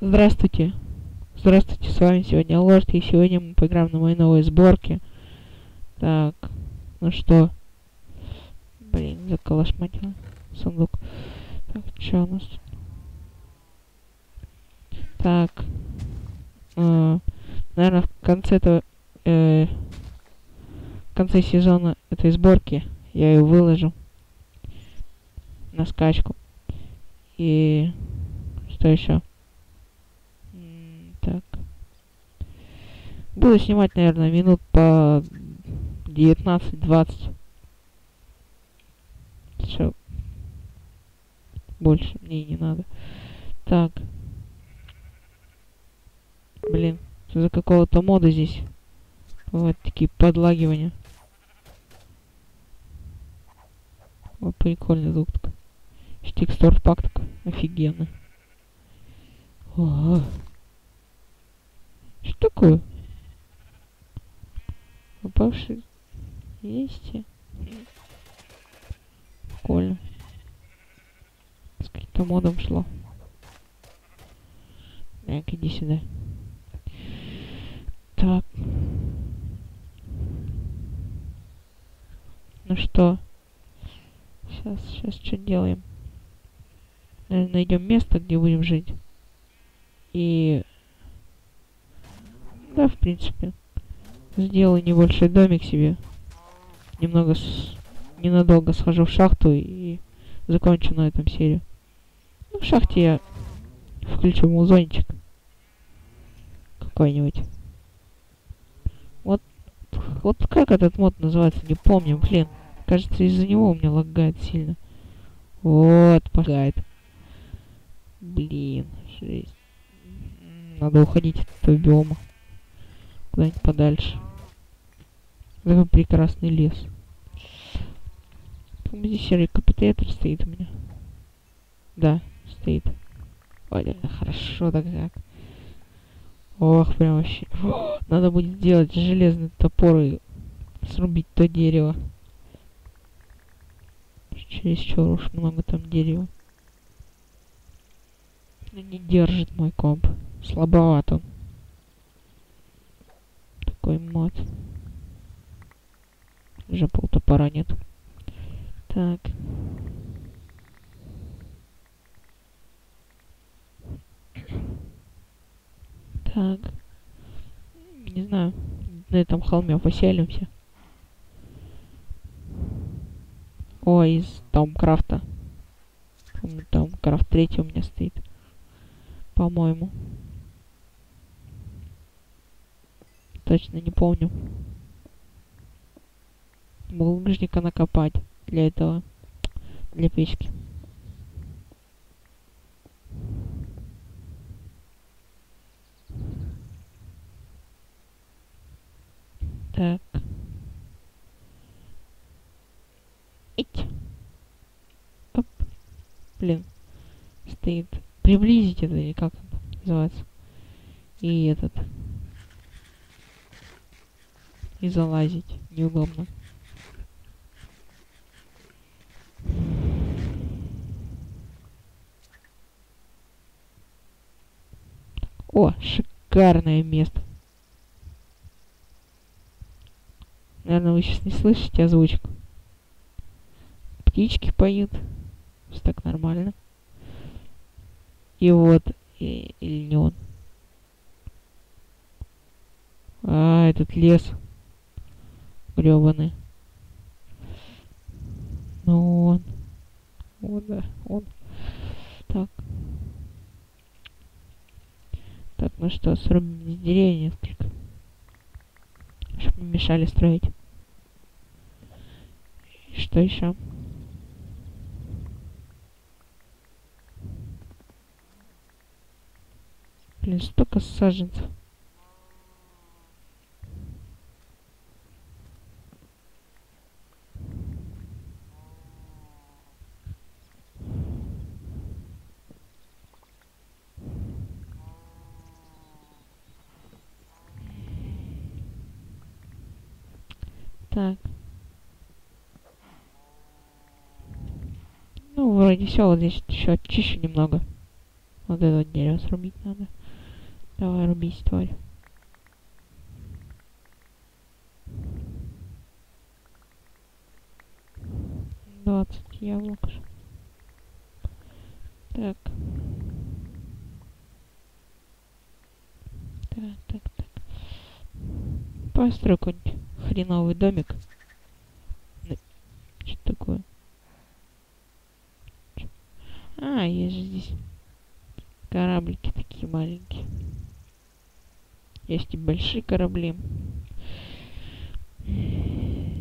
Здравствуйте. Здравствуйте, с вами сегодня Лорд, и сегодня мы поиграем на мои новые сборки. Так, ну что? Блин, заколошматил сундук. Так, что у нас тут? Так, наверное, в конце этого, в конце сезона этой сборки я ее выложу на скачку. И что еще? Так. Буду снимать, наверное, минут по 19-20. Все. Больше мне не надо. Так. Блин, за какого-то мода здесь. Вот такие подлагивания. Вот прикольный звук такой. Текстур пак такой. Офигенный. Ого. Что такое? Упавшие листья. Прикольно. С каким-то модом шло. Так, иди сюда. Так. Ну что? Сейчас что делаем? Наверное, найдем место, где будем жить. И... Да, в принципе. Сделаю небольшой домик себе. Ненадолго схожу в шахту и закончу на этом серию. Ну, в шахте я включу музончик. Какой-нибудь. Вот как этот мод называется, не помню, блин. Кажется, из-за него у меня лагает сильно. Вот, лагает. Блин, жесть. Надо уходить от этого биома. Куда-нибудь подальше. Такой прекрасный лес. Здесь серый капитетр стоит у меня. Да, стоит. Ой, да, хорошо, так как. Ох, прям вообще. Надо будет сделать железный топор и срубить то дерево. Чересчур уж много там дерева. Но не держит мой комп. Слабоват он. Такой мод. Уже полтопора нет. Так. Так. Не знаю. На этом холме поселимся. Ой, из Таумкрафта. Таумкрафт 3 у меня стоит. По-моему. Точно не помню. Булыжника накопать для этого. Для печки. Так. Ить. Оп. Блин. Стоит. Приблизить это или как это называется. И этот. И залазить. Неудобно. О, шикарное место. Наверное, вы сейчас не слышите озвучку. Птички поют. Все так нормально. И вот, или не он. А, этот лес. Грёбаный. Ну он. Вот, да, он. Так. Так, ну что, срубим здесь деревья несколько. Чтобы не мешали строить. И что еще? Блин, столько саженцев. Так. Ну, вроде все, вот здесь еще очищу немного. Вот это вот дерево срубить надо. Давай, рубись, тварь. 20 яблок. Так. Так. Построй какой-нибудь хреновый домик. Что такое? А, есть же здесь кораблики такие маленькие. Есть и большие корабли.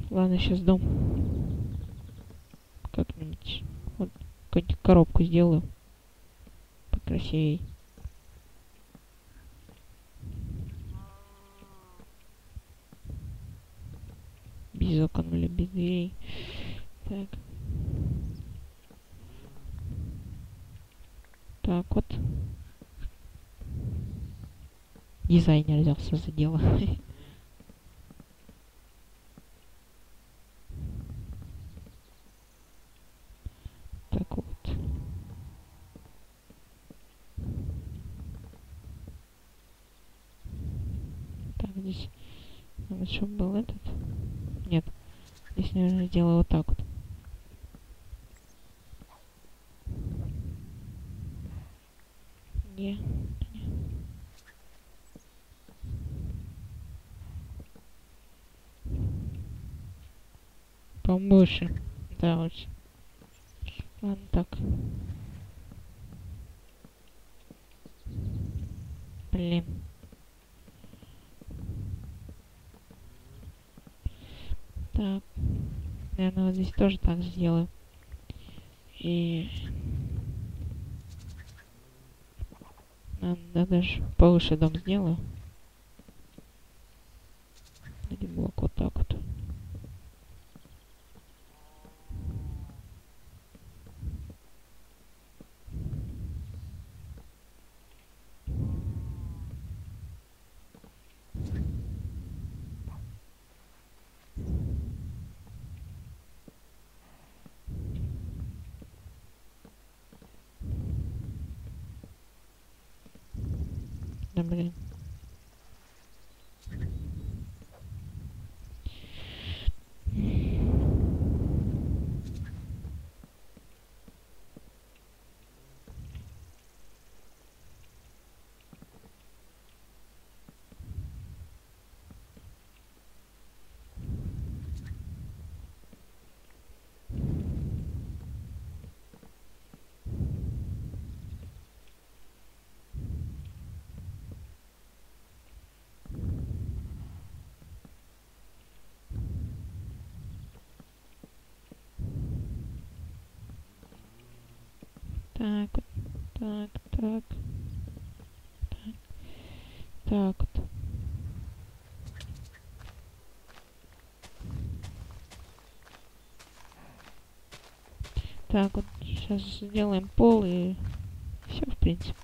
Ладно, сейчас дом как-нибудь. Вот какую-нибудь коробку сделаю. Покрасивей. Без окон или без дверей. Так. Так вот. Дизайнер взялся за дело. Так вот. Так, здесь надо, чтобы был этот. Нет. Здесь, наверное, сделаю вот так вот. Не. Побольше. Да, очень. Ладно, так. Блин. Так. Наверное, вот здесь тоже так сделаю. И... Надо даже повыше дом сделаю. Один блок вот так вот. Да, блин. Так вот. Так. Так вот. Так вот. Сейчас сделаем пол и все, в принципе.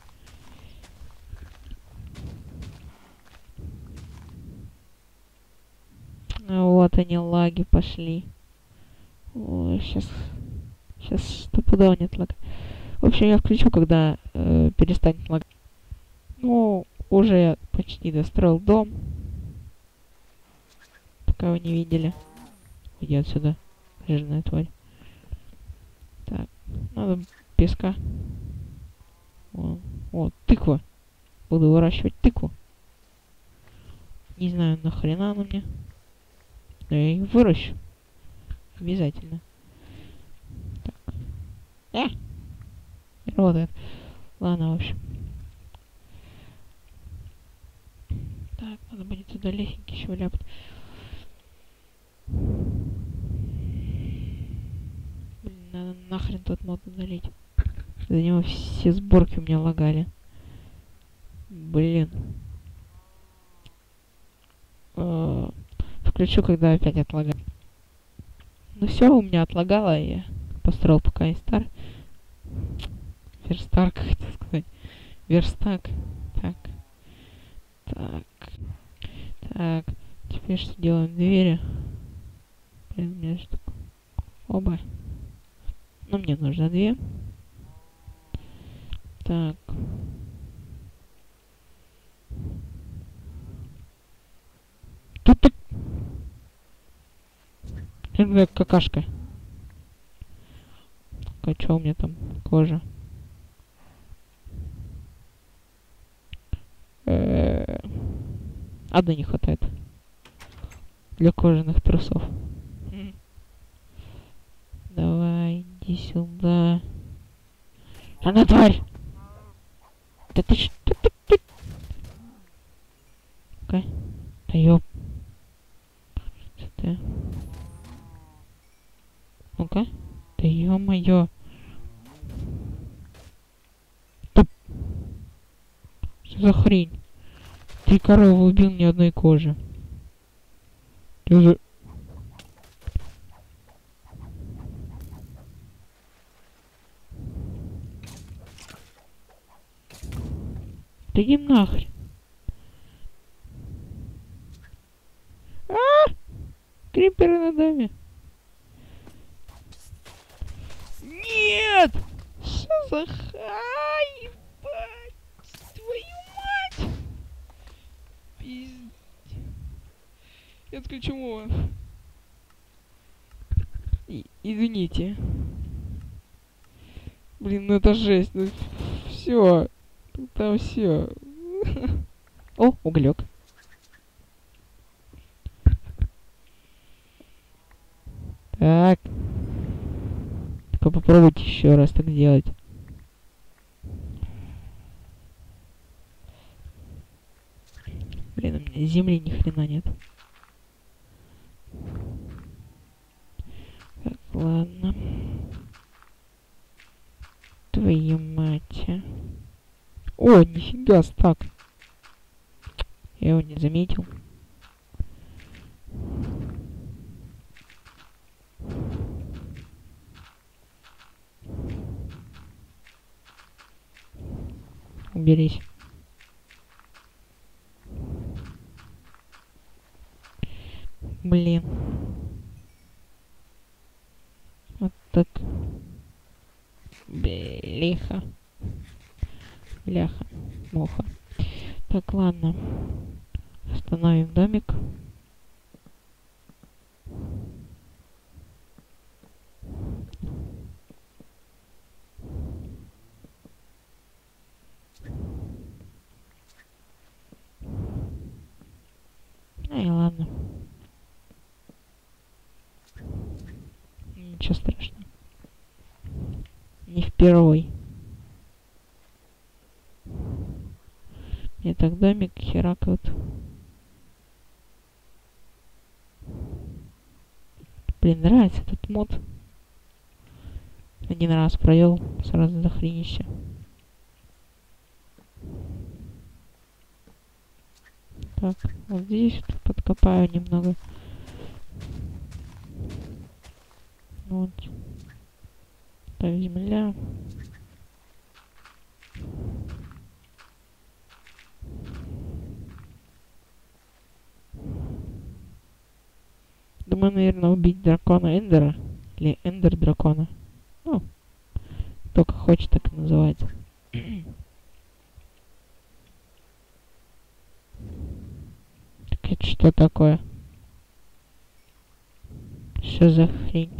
Вот они, лаги пошли. Ой, сейчас стопудово нет лага. В общем, я включу, когда перестанет лагать. Ну, уже я почти достроил дом. Пока вы не видели. Иди отсюда, жирная тварь. Так, надо песка. О, тыква. Буду выращивать тыкву. Не знаю, нахрена она мне. Но я ее выращу. Обязательно. Так. Не работает. Ладно, в общем. Так, надо будет туда лесенки еще вляпать. Блин, надо нахрен тот мод удалить. За него все сборки у меня лагали. Блин. Включу, когда опять отлагает. Ну все, у меня отлагало, я построил пока и стар. Верстак, хотел сказать. Верстак. Так. Теперь что делаем? Двери. Блин, у меня что? Оба. Ну, мне нужно 2. Так. Какашка. А чё у меня там? Кожа. Одной не хватает. Для кожаных трусов. Давай, иди сюда. Она тварь! Да ты что ты? Ну-ка. Да ёп. Что ты? Ну-ка. Да ё-моё. Что за хрень? 3 коровы убил ни одной кожи. Ты уже... Да иди нахрен. Криперы на доме. Нет! Что за хай? Твою мать! Пиздец. Я отключу его. Извините. Блин, ну это жесть. Ну, все. Там все. О, уголек. Так. Только попробуйте еще раз так сделать. Блин, у меня земли ни хрена нет. Так, ладно. Твою мать. О, нифига, стак. Я его не заметил. Уберись. Блин. Вот так. Блеха. Бляха. Муха. Так, ладно. Остановим домик. Ай, ладно. Ничего страшного. Не впервой. Мне так домик херакают. Блин, нравится этот мод. Один раз провел, сразу захренища. Так, вот здесь вот подкопаю немного. Вот. Так, земля. Думаю, наверное, убить дракона Эндера. Или Эндер дракона. Ну, только хочет так и называть. Так это что такое? Что за хрень?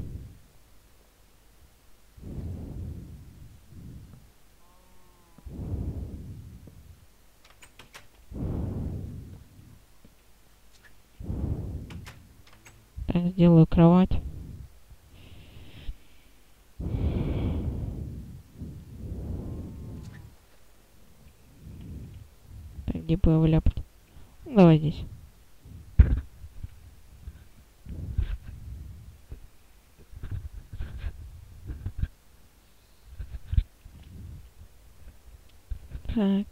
Так, сделаю кровать. Так, где бы его ляпать? Ну, давай здесь. Так.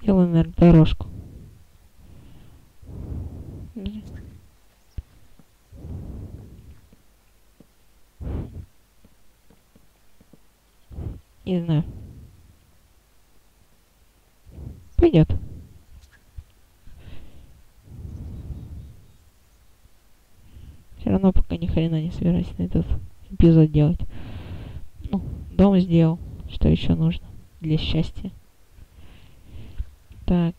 Делаю, наверное, дорожку. Не знаю. Пойдет. Все равно пока ни хрена не собираюсь на этот эпизод делать. Ну, Дом сделал. Что еще нужно для счастья? Так.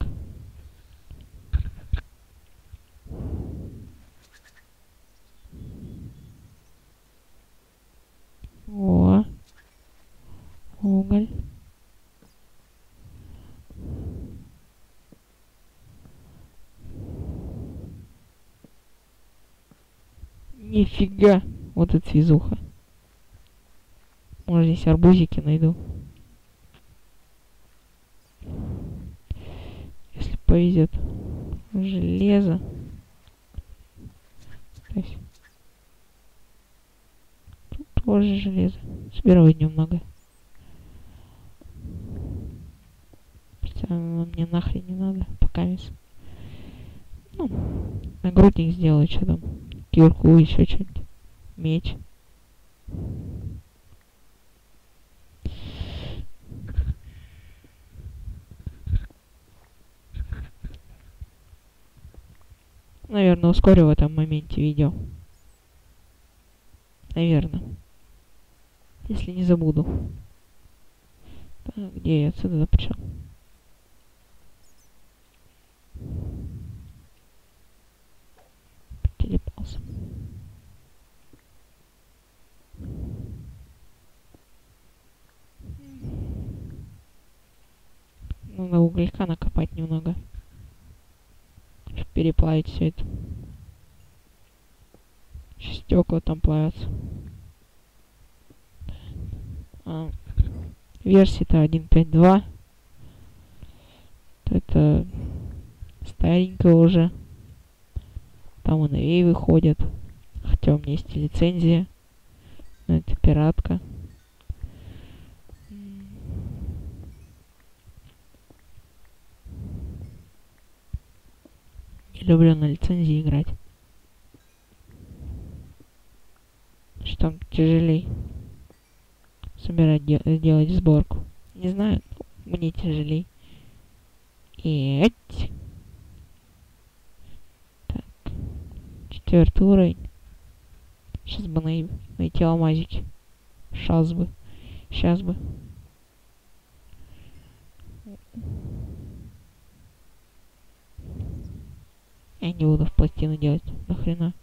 О. Уголь. Нифига. Вот это связуха. Может, здесь арбузики найду. Если повезет. Железо. То есть... Тут тоже железо. Собираю немного. Оно мне нахрен не надо. Пока вес. Ну, нагрудник сделаю, что там. Кирку, еще что-нибудь. Меч. Наверное, ускорю в этом моменте видео. Наверное. Если не забуду. Так, где я отсюда запрещал? Телепался. Надо уголька накопать немного. Чтобы переплавить все это. Стекла там плавятся. Версия-то 1.5.2. Это старенькая уже. Там и новее выходят. Хотя у меня есть и лицензия. Но это пиратка. Не люблю на лицензии играть. Что там тяжелей собирать, делать сборку. Не знаю, мне тяжелей. И эть. Так. 4-й уровень. Сейчас бы найти алмазики. Сейчас бы. Я не буду в пластину делать. Нахрена.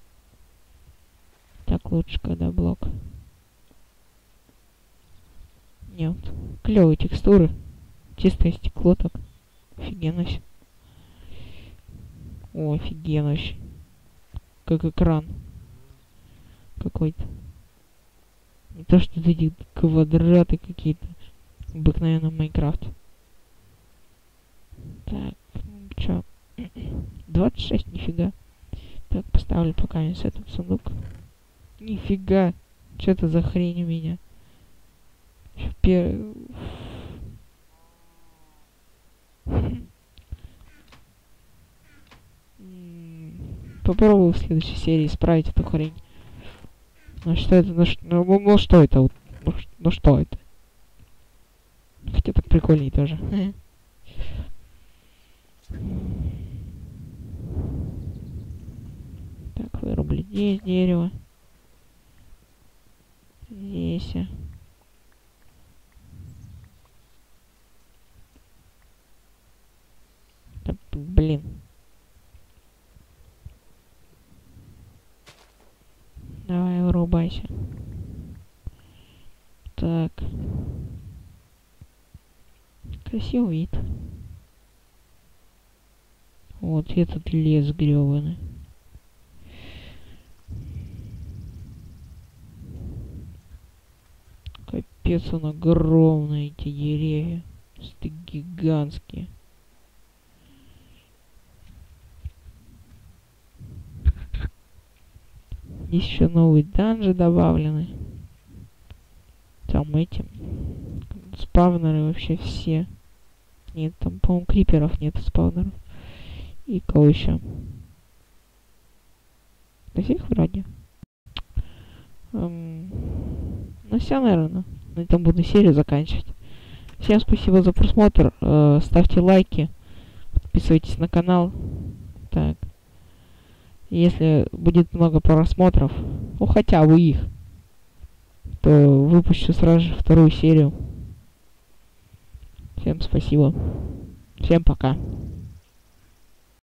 Так лучше, когда блок. Нет. Клевые текстуры. Чистое стекло так. Офигенно вообще. О, офигенно вообще. Как экран. Какой-то. Не то, что эти квадраты какие-то. Обыкновенно в Майнкрафте. Так, ну чё. 26, нифига. Так, поставлю пока с этот сундук. Нифига. Что это за хрень у меня? Попробую в следующей серии исправить эту хрень. Ну что это? Ну что это? Ну что это? Хотя так прикольней тоже. Так, вырублю здесь дерево. Здесь. Да, блин. Давай, вырубайся. Так. Красивый вид. Вот этот лес грёбаный. Капец, он огромный, эти деревья. Просто гигантские. Здесь еще новые данжи добавлены. Там эти спавнеры вообще все. Нет, там, по-моему, криперов нет спавнеров. И кого еще? Да всех вроде. Ну все, наверное. На этом буду серию заканчивать. Всем спасибо за просмотр. Ставьте лайки. Подписывайтесь на канал. Так. Если будет много просмотров, ну хотя бы их, что выпущу сразу же вторую серию. Всем спасибо. Всем пока.